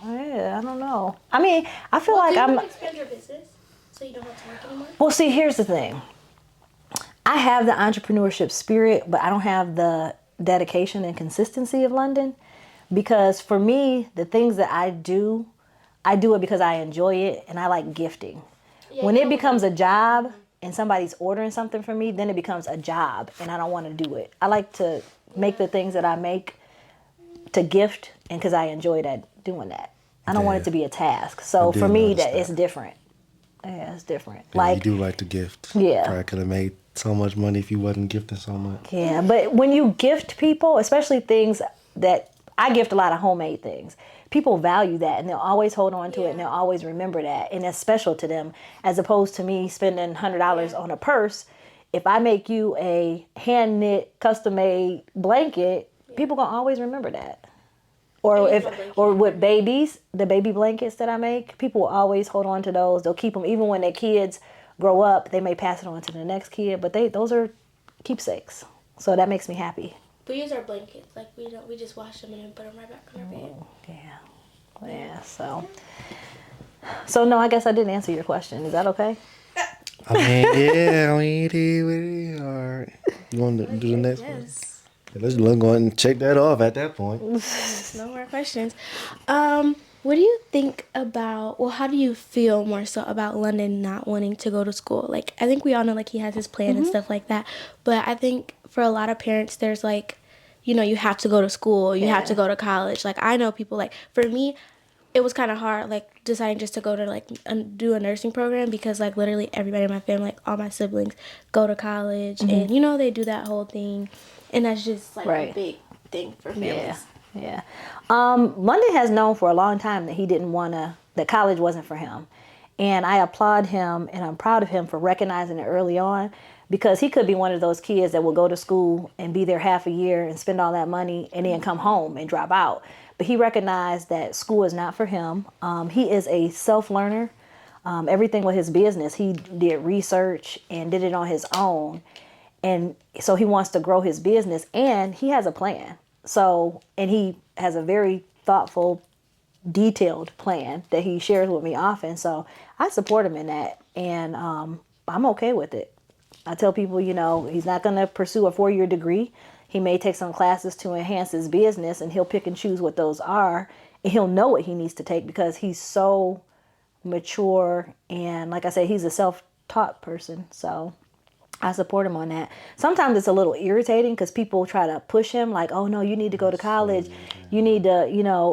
Yeah, I don't know. I mean, I feel Do like you I'm. want to expand your business so you don't have to work anymore? Well, see, here's the thing. I have the entrepreneurship spirit, but I don't have the dedication and consistency of London. Because for me, the things that I do it because I enjoy it and I like gifting. Yeah, When you it know becomes a job and somebody's ordering something from me, then it becomes a job and I don't want to do it. I like to make the things that I make to gift and because I enjoy doing that. I don't want it Yeah. to be a task. So I did for me, notice that that. it's different. Yeah, it's different. Yeah, Like, you do like to gift. Yeah. Probably could have made so much money if you wasn't gifting so much. yeah, but when you gift people, especially things that I gift a lot of homemade things, people value that and they'll always hold on to it and they'll always remember that. And it's special to them as opposed to me spending $100 on a purse. If I make you a hand knit, custom made blanket, people gonna always remember that. Or with babies, the baby blankets that I make, people will always hold on to those. They'll keep them even when their kids grow up. They may pass it on to the next kid, but those are keepsakes. So that makes me happy. We use our blankets. Like, we just wash them and then put them right back on our bed. Yeah. So no, I guess I didn't answer your question. Is that okay? I mean, yeah, I mean, it is hard. You want to do the next one? Yes. Yeah, let's go ahead and check that off at that point. No more questions. What do you think about, well, how do you feel more so about London not wanting to go to school? Like, I think we all know, like, he has his plan and stuff like that. But I think for a lot of parents, there's, like, you know, you have to go to school. You have to go to college. Like, I know people, like, for me, it was kind of hard, like, deciding just to go to, like, do a nursing program because, like, literally everybody in my family, like, all my siblings go to college. And, you know, they do that whole thing. And that's just, like, a big thing for families. Yeah. London has known for a long time that he didn't want to, that college wasn't for him. And I applaud him and I'm proud of him for recognizing it early on because he could be one of those kids that will go to school and be there half a year and spend all that money and then come home and drop out. But he recognized that school is not for him. He is a self-learner. Everything with his business, he did research and did it on his own. And so he wants to grow his business, and he has a plan. So, and he has a very thoughtful, detailed plan that he shares with me often. So I support him in that, and I'm okay with it. I tell people, he's not going to pursue a 4-year degree. He may take some classes to enhance his business, and he'll pick and choose what those are, and he'll know what he needs to take because he's so mature, and like I said, he's a self-taught person. So I support him on that. Sometimes it's a little irritating because people try to push him like, oh no, you need to go to college. You need to,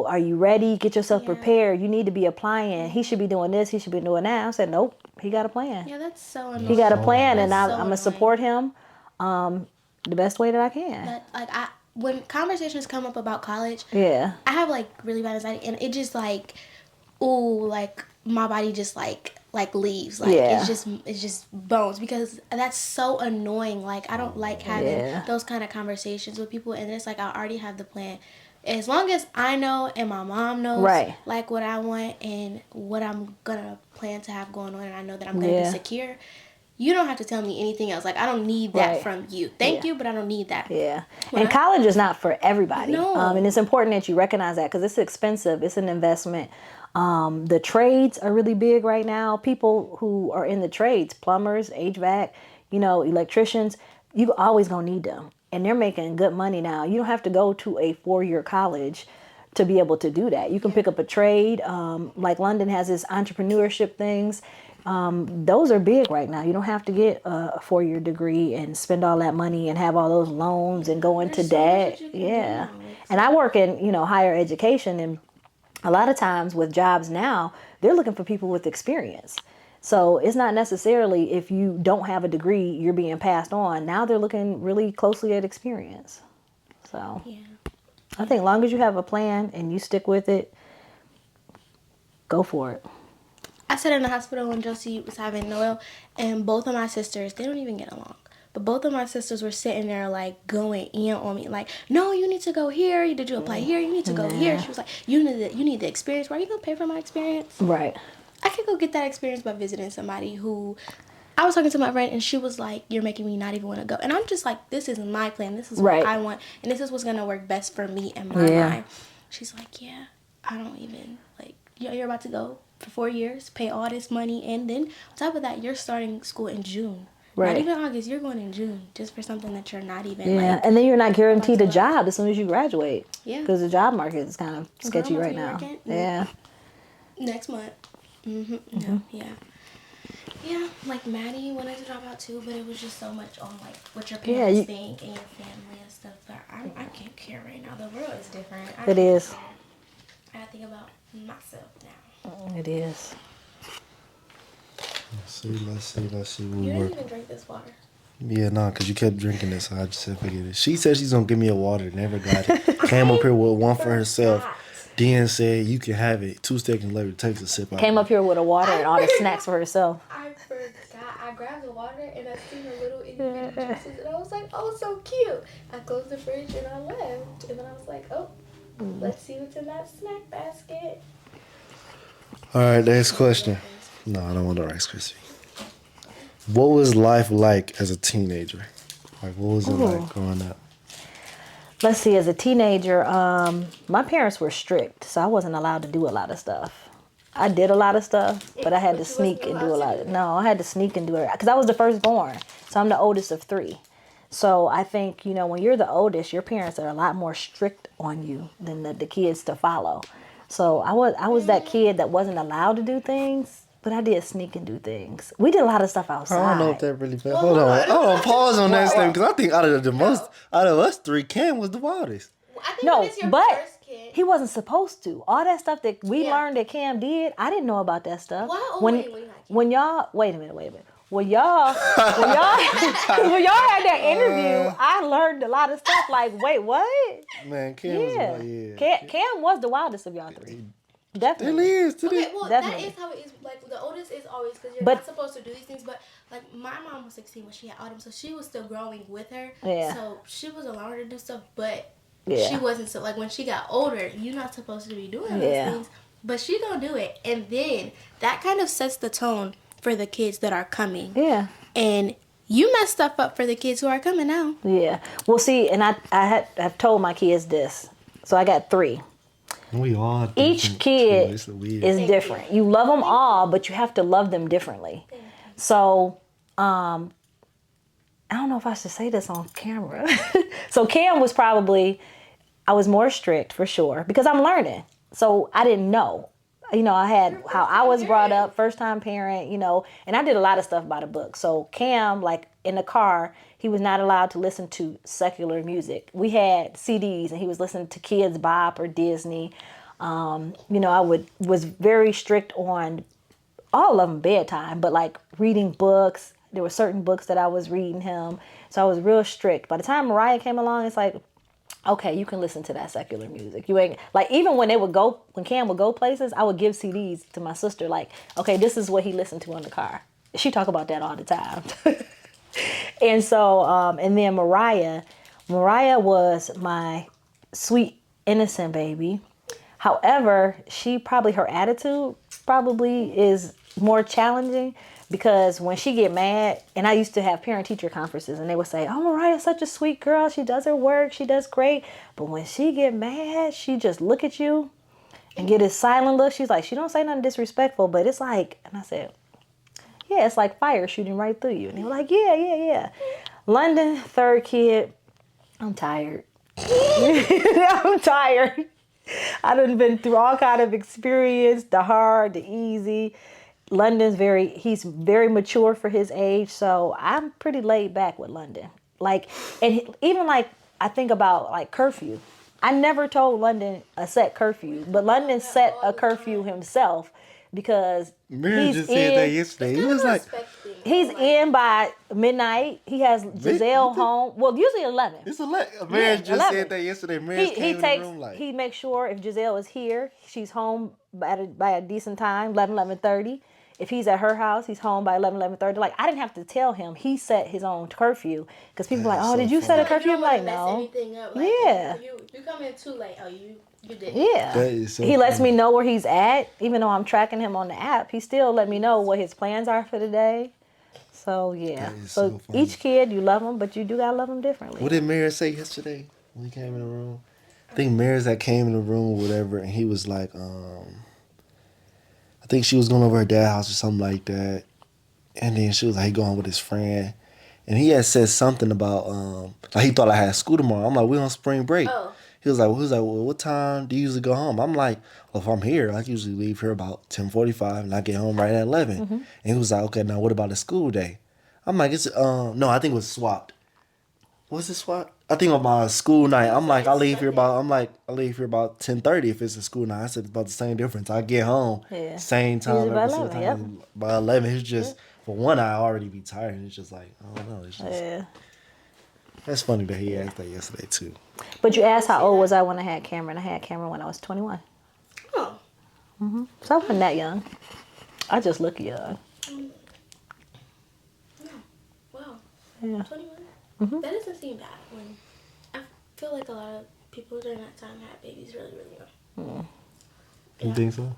are you ready? Get yourself prepared. You need to be applying. He should be doing this. He should be doing that. I said, nope, he got a plan. Yeah, that's so annoying. He got a plan, and I'm so going to support him the best way that I can. But when conversations come up about college, Yeah. I have like really bad anxiety, and it just like, ooh, like my body just like leaves. Like Yeah. it's just bones, because that's so annoying. Like I don't like having those kind of conversations with people, and it's like I already have the plan. As long as I know and my mom knows, Right. like what I want and what I'm gonna plan to have going on, and I know that I'm gonna be secure. You don't have to tell me anything else. Like, I don't need that from you. Thank you, but I don't need that. Yeah. And college is not for everybody. No. And it's important that you recognize that because it's expensive. It's an investment. The trades are really big right now. People who are in the trades, plumbers, HVAC, electricians, you always going to need them. And they're making good money now. You don't have to go to a 4-year college to be able to do that. You can pick up a trade. Like London has this entrepreneurship things. Those are big right now. You don't have to get a 4-year degree and spend all that money and have all those loans and go into debt. Yeah. And I work in, higher education, and a lot of times with jobs now, they're looking for people with experience. So it's not necessarily if you don't have a degree, you're being passed on. Now they're looking really closely at experience. So I think as long as you have a plan and you stick with it, go for it. I sat in the hospital when Josie was having Noel, and both of my sisters, they don't even get along. But both of my sisters were sitting there like going in on me, like, no, you need to go here. Did you apply here? You need to go here. She was like, you need the experience. Why are you gonna pay for my experience? Right. I could go get that experience by visiting somebody who. I was talking to my friend, and she was like, you're making me not even want to go. And I'm just like, this is my plan. This is what I want. And this is what's going to work best for me and my mind. She's like, yeah, I don't even, like, you're about to go for 4 years, pay all this money. And then on top of that, you're starting school in June. Right. Not even August. You're going in June just for something that you're not even, like. And then you're not guaranteed a job as soon as you graduate. Yeah. Because the job market is kind of sketchy right now. Yeah. Next month. Mm-hmm. Yeah. Yeah, like Maddie wanted to drop out too, but it was just so much on like what your parents think and your family and stuff. But I can't care right now. The world is different. It is. I gotta think about myself now. It is. Let's see. You didn't even drink this water. Yeah, because you kept drinking this, so I just said forget it. She said she's gonna give me a water, never got it. Came up here with one for herself. Then said you can have it. 2 seconds later, takes a sip out. Came up here with a water and all the snacks for herself. I forgot. I grabbed the water and I seen the little itty bitty juices and I was like, oh, so cute. I closed the fridge and I left. And then I was like, oh, let's see what's in that snack basket. All right, next question. No, I don't want the Rice Krispie. What was life like as a teenager? Like, what was it like growing up? Let's see, as a teenager, my parents were strict, so I wasn't allowed to do a lot of stuff. I did a lot of stuff, but I had to sneak and do a lot. No, I had to sneak and do it because I was the firstborn, so I'm the oldest of 3. So I think, when you're the oldest, your parents are a lot more strict on you than the kids to follow. So I was that kid that wasn't allowed to do things, but I did sneak and do things. We did a lot of stuff outside. I don't know if that really bad. Hold on. Pause on that statement because I think out of us 3, Cam was the wildest. I think first kid. He wasn't supposed to. All that stuff that we learned that Cam did, I didn't know about that stuff. When y'all, wait a minute. When y'all had that interview, I learned a lot of stuff. Like, wait, what? Man, Cam was wild. Cam was the wildest of y'all 3. Definitely. It is. Okay, well, Definitely. that is how it is. Like, the oldest is always, because you're not supposed to do these things, but like my mom was 16 when she had Autumn, so she was still growing with her. Yeah. So she was allowing her to do stuff, but Yeah. she wasn't. So like when she got older, you're not supposed to be doing those Yeah. things, but she gonna do it, and then that kind of sets the tone for the kids that are coming. Yeah. And you mess stuff up for the kids who are coming now. Yeah. Well, see, and I've told my kids this. So I got 3. We all Each different, kid too. It's weird. is different. You love them all, but you have to love them differently. So, I don't know if I should say this on camera. So Cam was probably, I was more strict for sure because I'm learning. So I didn't know. You know, I had how I was brought up, first time parent, you know, and I did a lot of stuff by the book. So Cam, like in the car, he was not allowed to listen to secular music. We had CDs and he was listening to Kids Bop or Disney. You know, was very strict on all of them bedtime, but like reading books. There were certain books that I was reading him. So I was real strict. By the time Mariah came along, it's like, okay, you can listen to that secular music. You ain't like even when Cam would go places, I would give CDs to my sister. Like, okay, this is what he listened to in the car. She talk about that all the time. And so, and then Mariah was my sweet innocent baby. However, her attitude probably is more challenging because when she get mad, and I used to have parent-teacher conferences, and they would say, "Oh, Mariah's such a sweet girl. She does her work. She does great. But when she get mad, she just look at you and get this silent look. She's like, she don't say nothing disrespectful, but it's like," and I said, "Yeah, it's like fire shooting right through you." And they were like, yeah. London, 3rd kid. I'm tired. I'm tired. I done been through all kind of experience, the hard, the easy. He's very mature for his age, so I'm pretty laid back with London. Like, and even like, I think about like curfew. I never told London a set curfew, but London set a curfew himself because Mary just said that yesterday. He was like, he's in by midnight. He has Giselle home. Well, usually 11. it's 11. Mary just 11. said that yesterday. Mary came in the room like, He makes sure if Giselle is here, she's home by a decent time, 11:30. If he's at her house, he's home by 11:30. Like, I didn't have to tell him. He set his own curfew because people are like, "Oh, did you set a curfew?" I'm like, "No." Yeah. You come in too late. Oh, you did. Yeah. That is so He lets funny. me know where he's at, even though I'm tracking him on the app. He still let me know what his plans are for the day. So yeah. That is So so funny. each kid, you love them, but you do gotta love them differently. What did Mary say yesterday when he came in the room? I think Mary's that came in the room or whatever, and he was like, I think she was going over her dad's house or something like that. And then she was like, he going with his friend. And he had said something about, like he thought I had school tomorrow. I'm like, we on spring break. Oh. He was like, well, what time do you usually go home? I'm like, well, if I'm here, I usually leave here about 10:45 and I get home right at 11. And he was like, okay, now what about the school day? I'm like, it's, no, I think it was swapped. Was it swapped? I think on my school night, I'm like, I leave here about 10:30 if it's a school night. I said it's about the same difference. I get home, Yeah. same time, Usually by every single 11, time. yep. By 11, it's just, for one, I already be tired. And it's just like, I don't know. It's just, Yeah. that's funny that he asked that yesterday too. But you asked how old was I when I had Cameron. I had Cameron when I was 21. Oh. So I wasn't that young. I just look young. Wow. Yeah. 21? That doesn't seem bad. When I feel like a lot of people during that time had babies really, really young. You think so?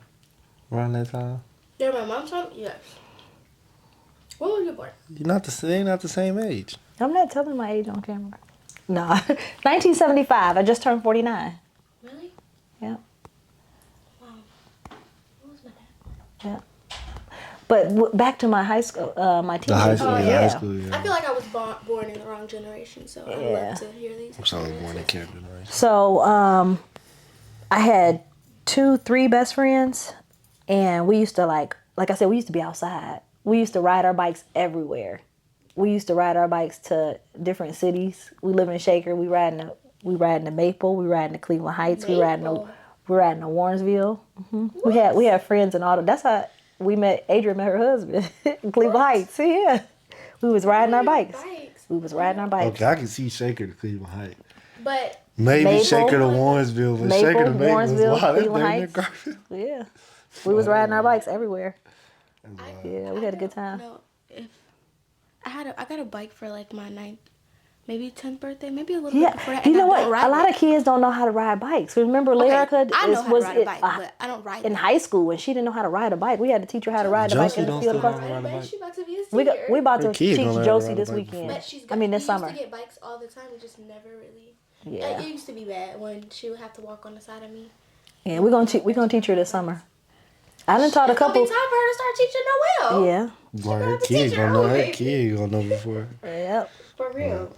Around that time? During my mom's time? Yes. When were you born? You're not the same age. I'm not telling my age on camera. No. 1975. I just turned 49. Really? Yeah. Wow. What was my dad? Yeah. But back to my high school, my teenage The high school, years. yeah, Yeah. high school, yeah. I feel like I was born in the wrong generation, so I'd Yeah. love to hear these. I'm sorry, I was born in Camden, right? So I had 3 best friends, and we used to like I said, we used to be outside. We used to ride our bikes everywhere. We used to ride our bikes to different cities. We live in Shaker. We ride in the Maple. We ride in the Cleveland Heights. We ride in the Warrensville. We had friends in all. That's how we met. Adrian met her husband in Cleveland Heights. Yeah, we was riding our bikes. We was riding our bikes. Okay, I can see Shaker to Cleveland Heights. But Maybe Maple. Shaker to Warrensville, but Maple, Shaker to Maple was Warrensville, wild. That's Cleveland damn near Heights. Garfield. Yeah, we was riding our bikes everywhere. That's wild. Yeah, we had a good time. No, if I got a bike for like my 9th, maybe 10th birthday, maybe a little bit Yeah, before that. you and know I don't what? ride A lot it. of kids don't know how to ride bikes. Remember, Lyrica I know how to was ride a bike, but I don't ride in it. high school when she didn't know how to ride a bike. We had to teach her how to ride a bike Josie in the don't field still across. know how to ride a bike. She about to be a We senior. we about Her to kid teach gonna let her Josie ride a this bike weekend. before. But she's I mean, this we summer. used to get bikes all the time. We just never really. Yeah. It used to be bad when she would have to walk on the side of me. Yeah, we're gonna teach her this summer. I done taught a It's gonna be couple. time for her to start teaching Noelle. Yeah. Like her have to kid teach her gonna know. own Her baby. kid gonna know before. Yep. For real.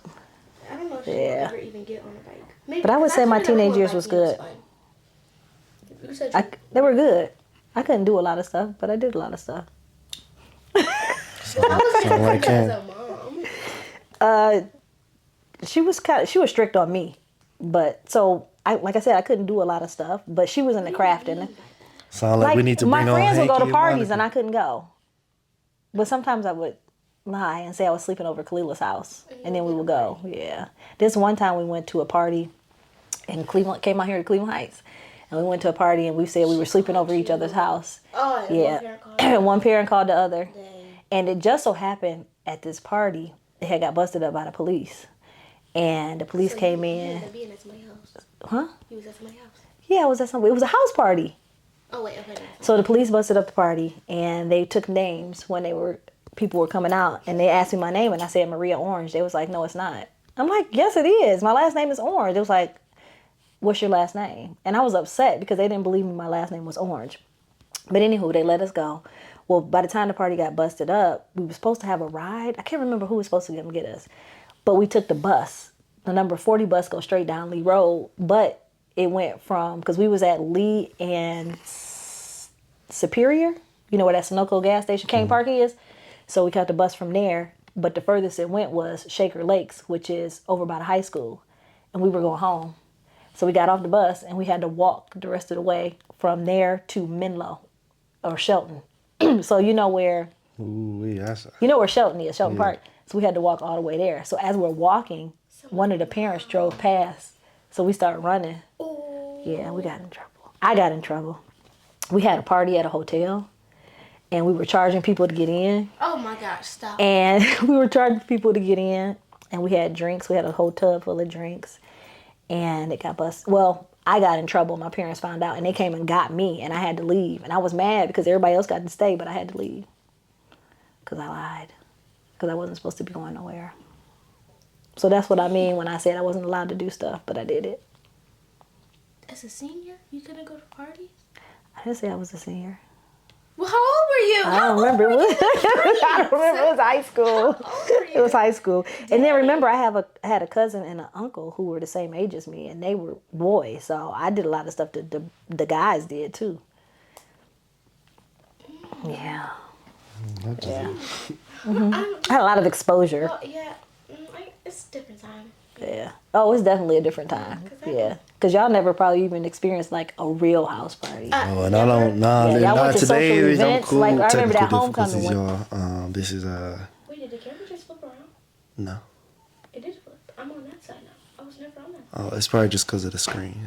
I don't know if she will Yeah. ever even get on a bike. Maybe, But I would 'cause say my took her to teenage go years on was bike and it good. fun. You said They were good. I couldn't do a lot of stuff, but I did a lot of stuff. Sound like as Ken. a mom. She was strict on me, but so like I said, I couldn't do a lot of stuff. But she was in the craft, and Sound like, we need to my bring on friends would go Hanky to and parties Monica. and I couldn't go. But sometimes I would lie and say I was sleeping over Kalila's house, and then we would go. Yeah. This one time we went to a party in Cleveland, came out here to Cleveland Heights, and we went to a party and we said we were sleeping over each other's house. Oh, and Yeah. One parent called the other, Dang. and it just so happened at this party it had got busted up by the police, and the police came in. You was at somebody's house. Huh? You was at somebody's house. Yeah, it was at somebody. It was a house party. Oh wait, okay. So the police busted up the party and they took names when people were coming out, and they asked me my name and I said Maria Orange. They was like, no, it's not. I'm like, yes, it is. My last name is Orange. It was like, what's your last name? And I was upset because they didn't believe me my last name was Orange. But anywho, they let us go. Well, by the time the party got busted up, we were supposed to have a ride. I can't remember who was supposed to come get us, but we took the bus. The number 40 bus goes straight down Lee Road, but it went from, because we was at Lee and Superior, you know where that Sunoco gas station, King Park is. So we caught the bus from there, but the furthest it went was Shaker Lakes, which is over by the high school, and we were going home. So we got off the bus and we had to walk the rest of the way from there to Menlo or Shelton. So you know where Shelton is, Shelton Park. So we had to walk all the way there. So as we're walking, one of the parents drove past. So we started running. Yeah, we got in trouble. I got in trouble. We had a party at a hotel, and we were charging people to get in. Oh my gosh, stop. And we were charging people to get in, and we had drinks. We had a whole tub full of drinks, and it got busted. Well, I got in trouble. My parents found out, and they came and got me, and I had to leave. And I was mad because everybody else got to stay, but I had to leave because I lied, because I wasn't supposed to be going nowhere. So that's what I mean when I said I wasn't allowed to do stuff, but I did it. As a senior, you couldn't go to parties? I didn't say I was a senior. Well, how old were you? I don't remember. I don't remember. It was high school. It was high school. And then remember, I had a cousin and an uncle who were the same age as me, and they were boys. So I did a lot of stuff that the guys did too. Yeah. Yeah. I had a lot of exposure. Well, yeah, it's a different time. Yeah. Oh, it's definitely a different time. Yeah. Because y'all never probably even experienced like a real house party. Oh, and I don't. Nah, Yeah, y'all not went to today. social I'm events, cool. like, I remember that Technical homecoming difficulties, y'all. This is Wait, did the camera just flip around? no. It did flip. I'm on that side now. I was never on that side. Oh, it's probably just because of the screen.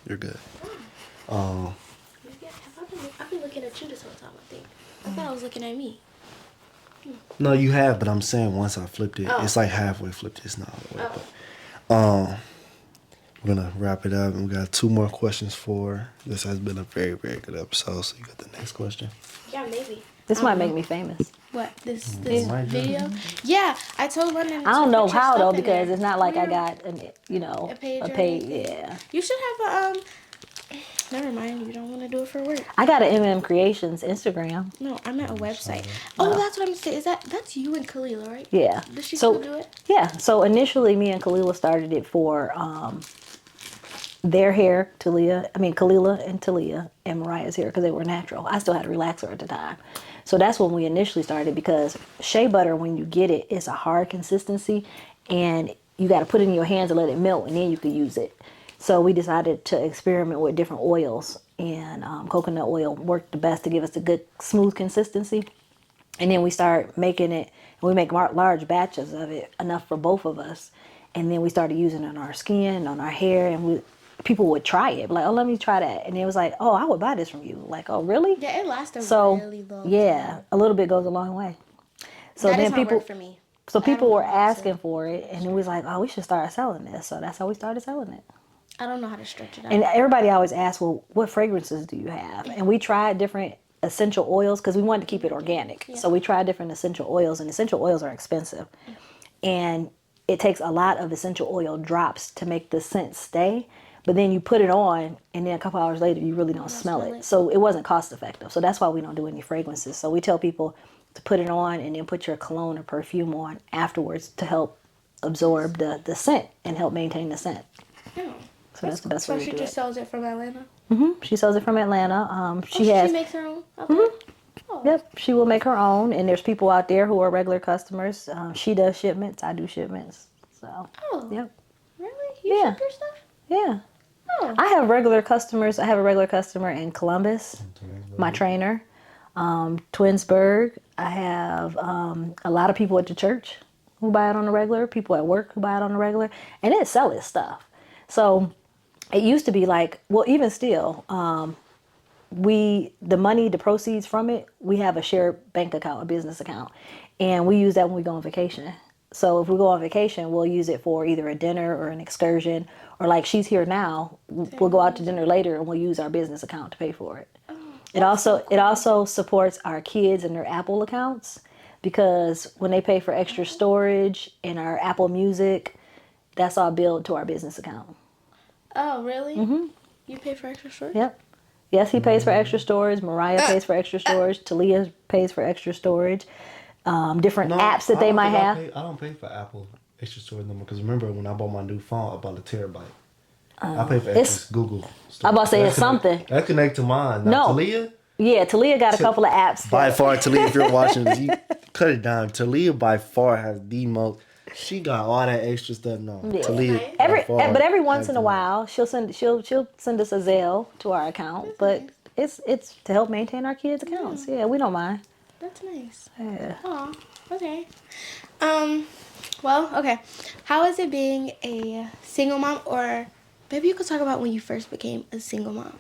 You're good. Yeah, I've been looking at you this whole time, I think. I thought I was looking at me. No, you have, but I'm saying once I flipped it, it's like halfway flipped. It's not all the way. But, we're gonna wrap it up, and we got 2 more questions for. This has been a very, very good episode. So you got the next question. Yeah, maybe. This might make me famous. What, this video? Yeah, I told London. I don't know put your how though, stuff in because there. it's not like I Yeah. got a page or page. anything. Yeah. You should have a Never mind. You don't want to do it for work. I got an MM Creations Instagram. No, I'm at a website. Oh, that's what I'm saying. That's you and Kalila, right? Yeah. Does she still do it? Yeah. So initially, me and Kalila started it for their hair, Kalila and Talia, and Mariah's hair, because they were natural. I still had a relaxer at the time. So that's when we initially started, because shea butter, when you get it, it's a hard consistency, and you got to put it in your hands and let it melt, and then you can use it. So we decided to experiment with different oils, and coconut oil worked the best to give us a good smooth consistency. And then we start making it, and we make large batches of it, enough for both of us. And then we started using it on our skin, on our hair, and people would try it, like, oh, let me try that. And it was like, oh, I would buy this from you. Like, oh, really? Yeah, it lasts a really long time. Yeah, a little bit goes a long way. So that then does not people, work for me. so I don't people know were how to- asking for it, and then we was like, oh, we should start selling this. So that's how we started selling it. I don't know how to stretch it out. And everybody always asks, well, what fragrances do you have? And we tried different essential oils because we wanted to keep it organic. Yeah. So we tried different essential oils, and essential oils are expensive. And it takes a lot of essential oil drops to make the scent stay. But then you put it on, and then a couple hours later, you really don't smell it. So it wasn't cost effective. So that's why we don't do any fragrances. So we tell people to put it on and then put your cologne or perfume on afterwards to help absorb the scent and help maintain the scent. Yeah. So that's the best way So to she do just it. sells it from Atlanta? She sells it from Atlanta. She She has, makes her own? Okay. Oh. yep, she will make her own. And there's people out there who are regular customers. She does shipments. I do shipments. So, Oh. yep. Really? You Yeah. ship your stuff? Yeah. Oh. I have regular customers. I have a regular customer in Columbus, my trainer. Twinsburg. I have a lot of people at the church who buy it on the regular, people at work who buy it on the regular, and it sell its stuff. So it used to be like, well, even still, the money, the proceeds from it, we have a shared bank account, a business account, and we use that when we go on vacation. So if we go on vacation, we'll use it for either a dinner or an excursion, or like she's here now, we'll go out to dinner later and we'll use our business account to pay for it. It also supports our kids and their Apple accounts, because when they pay for extra storage in our Apple Music, that's all billed to our business account. Oh, really? Mm-hmm. You pay for extra storage? Yep. Yes, he pays for extra storage. Mariah pays for extra storage. Talia pays for extra storage. Different apps that they might have. I don't pay for Apple extra storage number because remember when I bought my new phone, I bought a terabyte. I pay for extra Google storage. I'm about to say it's something. That connect to mine. Now, No. Talia? Yeah, Talia got a couple of apps. By far, Talia, if you're watching this, you cut it down. Talia by far has the most. She got all that extra stuff. No, Yeah. Talia. But every once in a while, she'll send us a Zelle to our account. But it's to help maintain our kids' accounts. Yeah, we don't mind. That's nice. Yeah. Oh, okay. Well, okay. How is it being a single mom, or maybe you could talk about when you first became a single mom?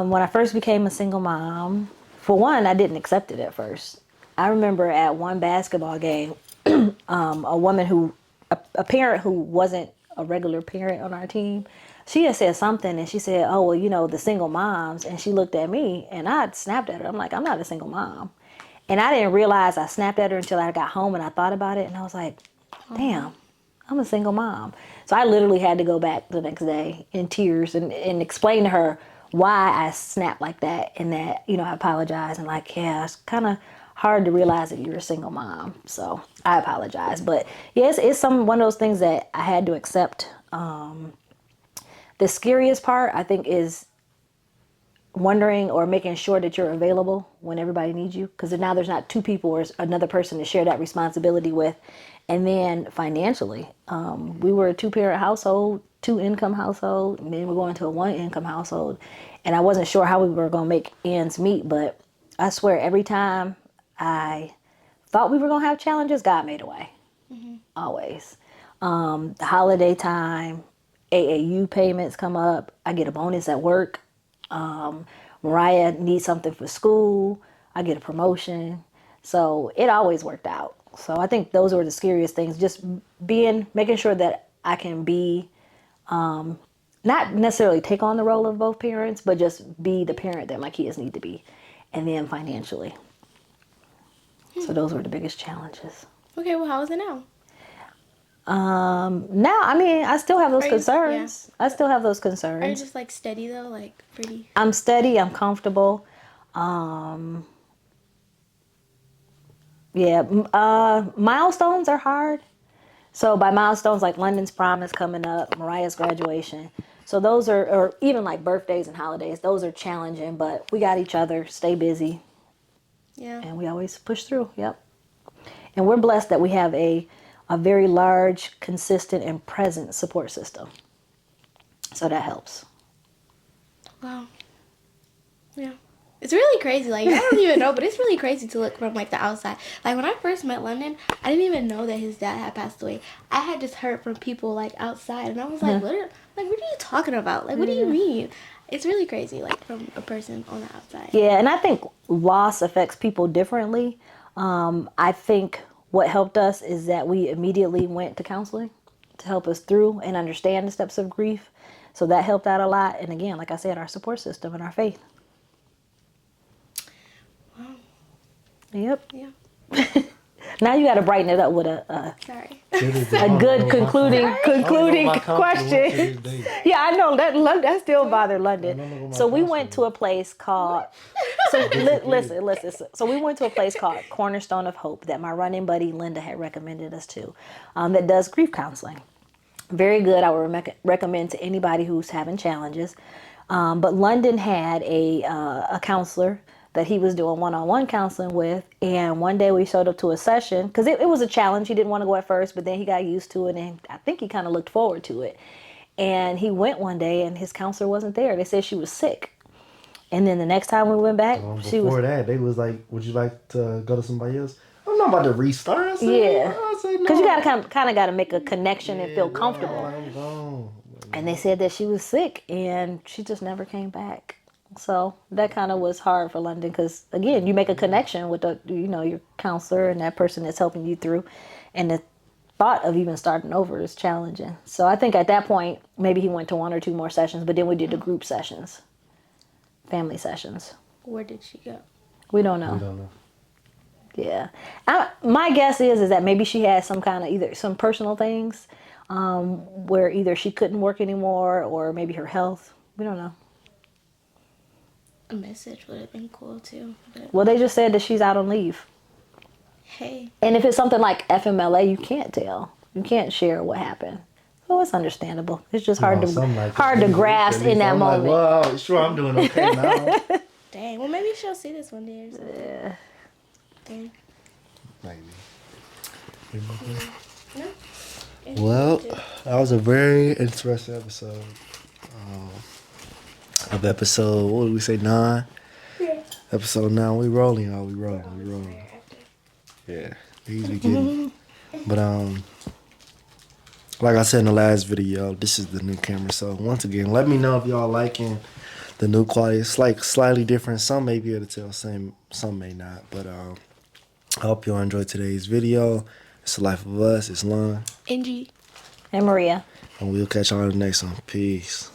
When I first became a single mom, for one, I didn't accept it at first. I remember at one basketball game, a woman a parent who wasn't a regular parent on our team, she had said something and she said, oh, well, the single moms. And she looked at me and I snapped at her. I'm like, I'm not a single mom. And I didn't realize I snapped at her until I got home and I thought about it. And I was like, damn, I'm a single mom. So I literally had to go back the next day in tears and explain to her why I snapped like that, and that, I apologize, and like, yeah, it's kind of hard to realize that you're a single mom. So I apologize. But yes, it's one of those things that I had to accept. The scariest part, I think, is wondering or making sure that you're available when everybody needs you. Because now there's not two people or another person to share that responsibility with. And then financially, we were a 2-parent household, 2-income household, and then we're going to a 1-income household. And I wasn't sure how we were going to make ends meet, but I swear every time I thought we were going to have challenges, God made a way. Mm-hmm. Always. The holiday time, AAU payments come up. I get a bonus at work. Mariah needs something for school. I get a promotion. So it always worked out. So I think those were the scariest things. Just making sure that I can be, not necessarily take on the role of both parents, but just be the parent that my kids need to be. And then financially. So those were the biggest challenges. Okay, well, how is it now? Now, I mean, I still have those concerns. Yeah. I still have those concerns. Are you just like steady though, like pretty? I'm steady. I'm comfortable. Milestones are hard. So by milestones, like London's prom is coming up, Mariah's graduation. So those are, or even like birthdays and holidays, those are challenging, but we got each other, stay busy. Yeah. And we always push through. Yep. And we're blessed that we have a very large, consistent, and present support system. So that helps. Wow. Yeah. It's really crazy. Like, I don't even know, but it's really crazy to look from, like, the outside. Like, when I first met London, I didn't even know that his dad had passed away. I had just heard from people, like, outside, and I was like, what are you talking about? Like, what do you mean? It's really crazy, like, from a person on the outside. Yeah, and I think loss affects people differently. I think what helped us is that we immediately went to counseling to help us through and understand the steps of grief. So that helped out a lot. And again, like I said, our support system and our faith. Wow. Yep. Yeah. Now you got to brighten it up with Sorry. a good concluding question. Yeah, I know that still bothered London. So we went to a place called. So listen. So we went to a place called Cornerstone of Hope that my running buddy Linda had recommended us to, that does grief counseling. Very good. I would recommend to anybody who's having challenges. But London had a counselor that he was doing one-on-one counseling with. And one day we showed up to a session because it was a challenge. He didn't want to go at first, but then he got used to it. And I think he kind of looked forward to it. And he went one day and his counselor wasn't there. They said she was sick. And then the next time we went back, she was... Before that, they was like, would you like to go to somebody else? I'm not about to restart. I said, Yeah. No. Because you kind of got to make a connection and feel comfortable. I'm gone. And they said that she was sick and she just never came back. So that kind of was hard for London because, again, you make a connection with your counselor and that person that's helping you through. And the thought of even starting over is challenging. So I think at that point, maybe he went to 1 or 2 more sessions, but then we did the group sessions, family sessions. Where did she go? We don't know. Yeah. My guess is that maybe she had some kind of either some personal things where either she couldn't work anymore or maybe her health. We don't know. A message would have been cool too. But Well, they just said that she's out on leave. hey. And if it's something like FMLA, you can't tell. You can't share what happened. So it's understandable. It's just hard to grasp in that moment. Well, sure, I'm doing okay now. Dang. Well, maybe she'll see this one day or something. Yeah. Dang. Maybe. No. Well, that was a very interesting episode. Of episode, what did we say, 9? Yeah. Episode 9, we rolling, y'all. We rolling. Yeah, these we getting. But like I said in the last video, this is the new camera. So once again, let me know if y'all liking the new quality. It's like slightly different. Some may be able to tell, some may not. But I hope y'all enjoyed today's video. It's the life of us. It's Lon. Angie. And Maria. And we'll catch y'all in the next one. Peace.